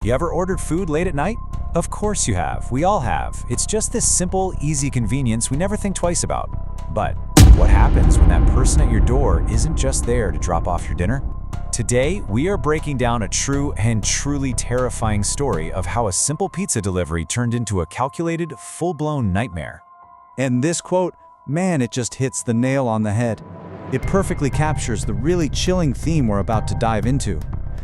You ever ordered food late at night? Of course you have. We all have. It's just this simple, easy convenience we never think twice about. But what happens when that person at your door isn't just there to drop off your dinner? Today, we are breaking down a true and truly terrifying story of how a simple pizza delivery turned into a calculated, full-blown nightmare. And this quote, man, it just hits the nail on the head. It perfectly captures the really chilling theme we're about to dive into.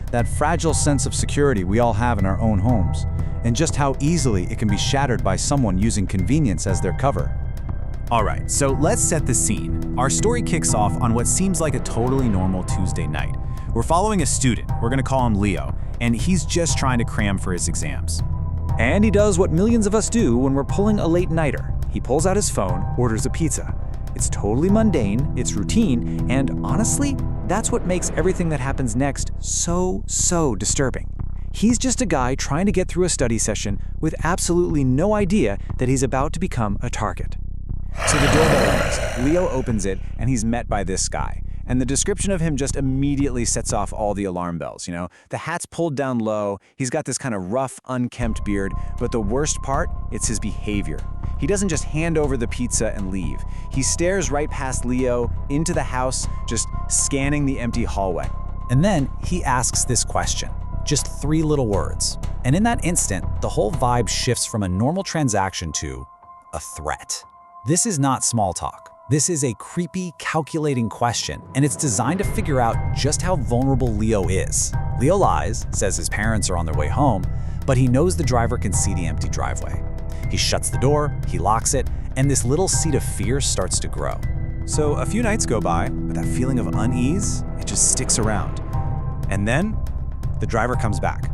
That fragile sense of security we all have in our own homes, and just how easily it can be shattered by someone using convenience as their cover. Alright, so let's set the scene. Our story kicks off on what seems like a totally normal Tuesday night. We're following a student, we're gonna call him Leo, and he's just trying to cram for his exams. And he does what millions of us do when we're pulling a late-nighter. He pulls out his phone, orders a pizza. It's totally mundane, it's routine, and honestly, that's what makes everything that happens next so disturbing. He's just a guy trying to get through a study session with absolutely no idea that he's about to become a target. So the doorbell rings, Leo opens it, and he's met by this guy. And the description of him just immediately sets off all the alarm bells, The hat's pulled down low, he's got this kind of rough, unkempt beard, but the worst part, it's his behavior. He doesn't just hand over the pizza and leave. He stares right past Leo, into the house, just scanning the empty hallway. And then he asks this question, just 3 little words. And in that instant, the whole vibe shifts from a normal transaction to a threat. This is not small talk. This is a creepy, calculating question, and it's designed to figure out just how vulnerable Leo is. Leo lies, says his parents are on their way home, but he knows the driver can see the empty driveway. He shuts the door, he locks it, and this little seed of fear starts to grow. So a few nights go by, but that feeling of unease, it just sticks around. And then, the driver comes back.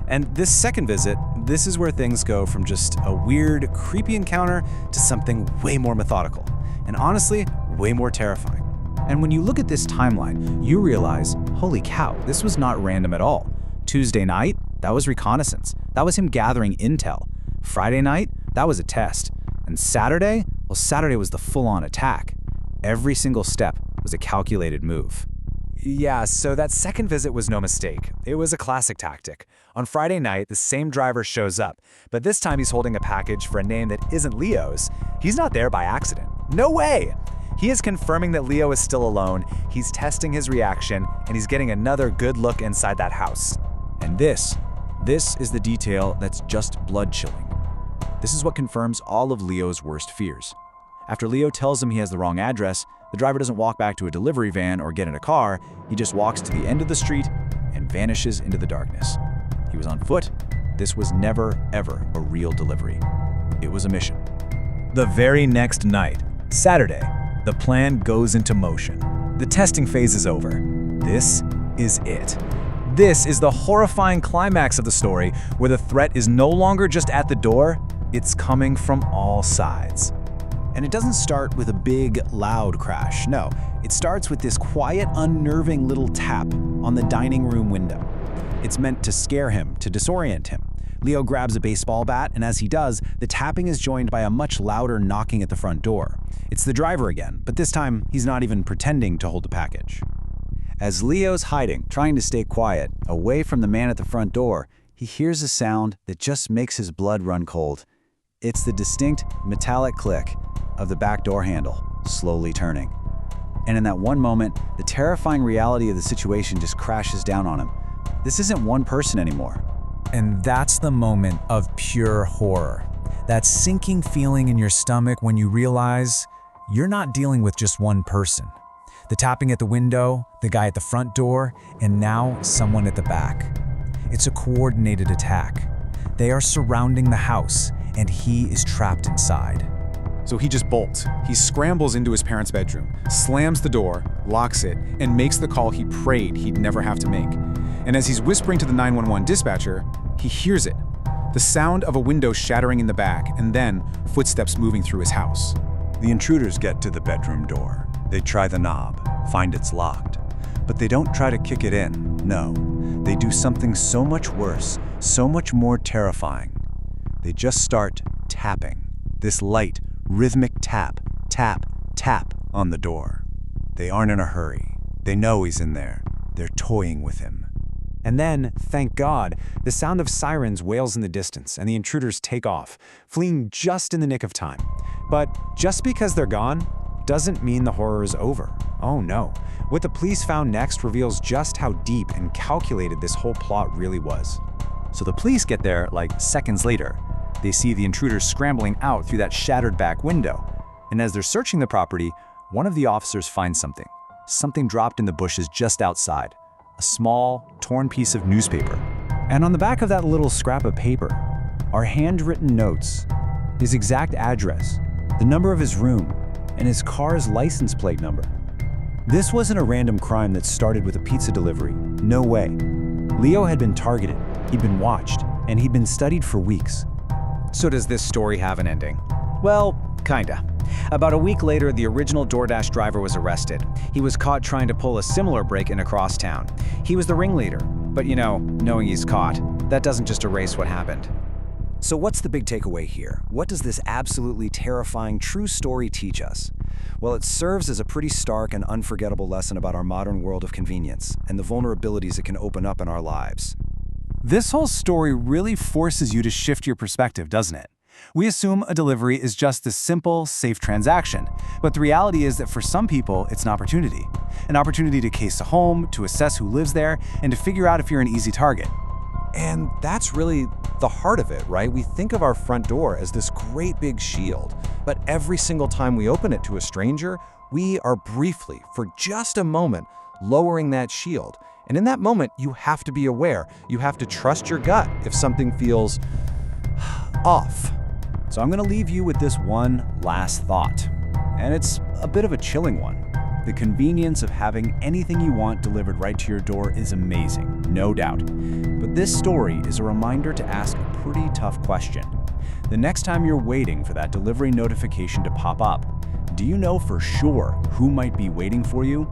And this second visit, this is where things go from just a weird, creepy encounter to something way more methodical. And honestly, way more terrifying. And when you look at this timeline, you realize, holy cow, this was not random at all. Tuesday night, that was reconnaissance. That was him gathering intel. Friday night, that was a test. And Saturday, well, Saturday was the full-on attack. Every single step was a calculated move. Yeah, so that second visit was no mistake. It was a classic tactic. On Friday night, the same driver shows up, but this time he's holding a package for a name that isn't Leo's. He's not there by accident. No way! He is confirming that Leo is still alone, he's testing his reaction, and he's getting another good look inside that house. And this is the detail that's just blood-chilling. This is what confirms all of Leo's worst fears. After Leo tells him he has the wrong address, the driver doesn't walk back to a delivery van or get in a car, he just walks to the end of the street and vanishes into the darkness. He was on foot. This was never, ever a real delivery. It was a mission. The very next night, Saturday, the plan goes into motion. The testing phase is over. This is it. This is the horrifying climax of the story, where the threat is no longer just at the door, it's coming from all sides. And it doesn't start with a big, loud crash. No, it starts with this quiet, unnerving little tap on the dining room window. It's meant to scare him, to disorient him. Leo grabs a baseball bat, and as he does, the tapping is joined by a much louder knocking at the front door. It's the driver again, but this time he's not even pretending to hold the package. As Leo's hiding, trying to stay quiet, away from the man at the front door, he hears a sound that just makes his blood run cold. It's the distinct, metallic click of the back door handle, slowly turning. And in that one moment, the terrifying reality of the situation just crashes down on him. This isn't one person anymore. And that's the moment of pure horror. That sinking feeling in your stomach when you realize you're not dealing with just one person. The tapping at the window, the guy at the front door, and now someone at the back. It's a coordinated attack. They are surrounding the house, and he is trapped inside. So he just bolts. He scrambles into his parents' bedroom, slams the door, locks it, and makes the call he prayed he'd never have to make. And as he's whispering to the 911 dispatcher, he hears it. The sound of a window shattering in the back, and then footsteps moving through his house. The intruders get to the bedroom door. They try the knob, find it's locked. But they don't try to kick it in, no. They do something so much worse, so much more terrifying. They just start tapping. This light, rhythmic tap, tap, tap on the door. They aren't in a hurry. They know he's in there. They're toying with him. And then, thank God, the sound of sirens wails in the distance and the intruders take off, fleeing just in the nick of time. But just because they're gone doesn't mean the horror is over. Oh no. What the police found next reveals just how deep and calculated this whole plot really was. So the police get there like seconds later. They see the intruders scrambling out through that shattered back window. And as they're searching the property, one of the officers finds something. Something dropped in the bushes just outside. A small, torn piece of newspaper. And on the back of that little scrap of paper are handwritten notes, his exact address, the number of his room, and his car's license plate number. This wasn't a random crime that started with a pizza delivery. No way. Leo had been targeted, he'd been watched, and he'd been studied for weeks. So does this story have an ending? Well, kinda. About a week later, the original DoorDash driver was arrested. He was caught trying to pull a similar break-in across town. He was the ringleader, but knowing he's caught, that doesn't just erase what happened. So what's the big takeaway here? What does this absolutely terrifying true story teach us? Well, it serves as a pretty stark and unforgettable lesson about our modern world of convenience and the vulnerabilities it can open up in our lives. This whole story really forces you to shift your perspective, doesn't it? We assume a delivery is just this simple, safe transaction, but the reality is that for some people, it's an opportunity. An opportunity to case a home, to assess who lives there, and to figure out if you're an easy target. And that's really the heart of it, right? We think of our front door as this great big shield, but every single time we open it to a stranger, we are briefly, for just a moment, lowering that shield. And in that moment, you have to be aware. You have to trust your gut if something feels off. So I'm going to leave you with this one last thought. And it's a bit of a chilling one. The convenience of having anything you want delivered right to your door is amazing, no doubt. But this story is a reminder to ask a pretty tough question. The next time you're waiting for that delivery notification to pop up, do you know for sure who might be waiting for you?